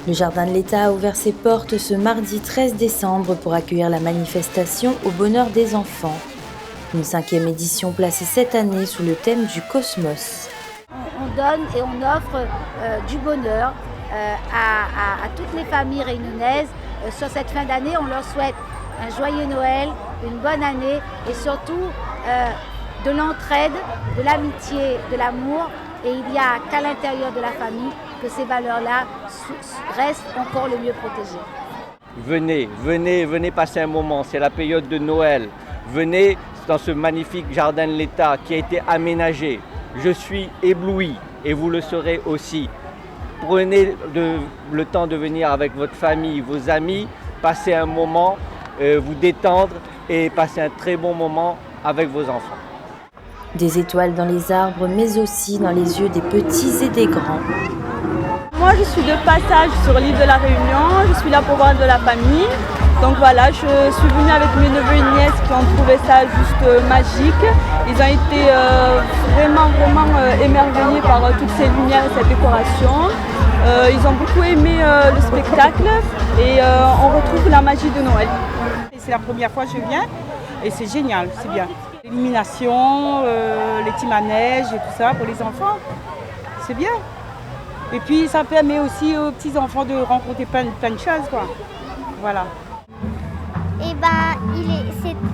Le Jardin de l'État a ouvert ses portes ce mardi 13 décembre pour accueillir la manifestation au bonheur des enfants. Une 5e édition placée cette année sous le thème du cosmos. On donne et on offre du bonheur à toutes les familles réunionnaises. Sur cette fin d'année, on leur souhaite un joyeux Noël, une bonne année et surtout de l'entraide, de l'amitié, de l'amour. Et il n'y a qu'à l'intérieur de la famille que ces valeurs-là restent encore le mieux protégées. Venez passer un moment, c'est la période de Noël. Venez dans ce magnifique jardin de l'État qui a été aménagé. Je suis ébloui et vous le serez aussi. Prenez le temps de venir avec votre famille, vos amis, passer un moment, vous détendre et passer un très bon moment avec vos enfants. Des étoiles dans les arbres, mais aussi dans les yeux des petits et des grands. Moi, je suis de passage sur l'île de la Réunion, je suis là pour voir de la famille. Donc voilà, je suis venue avec mes neveux et nièces qui ont trouvé ça juste magique. Ils ont été vraiment émerveillés par toutes ces lumières et cette décoration. Ils ont beaucoup aimé le spectacle et on retrouve la magie de Noël. C'est la première fois que je viens et c'est génial, c'est bien. L'illumination, les petits manèges et tout ça pour les enfants, c'est bien. Et puis ça permet aussi aux petits enfants de rencontrer plein de choses, quoi. Voilà. Et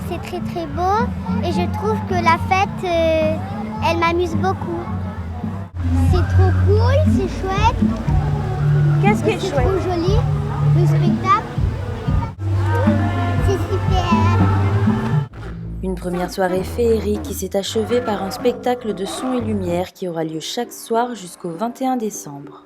c'est très beau et je trouve que la fête, elle m'amuse beaucoup. C'est trop cool, c'est chouette. Qu'est-ce qui est c'est chouette? C'est trop joli, le spectacle. C'est super. Une première soirée féerique qui s'est achevée par un spectacle de son et lumière qui aura lieu chaque soir jusqu'au 21 décembre.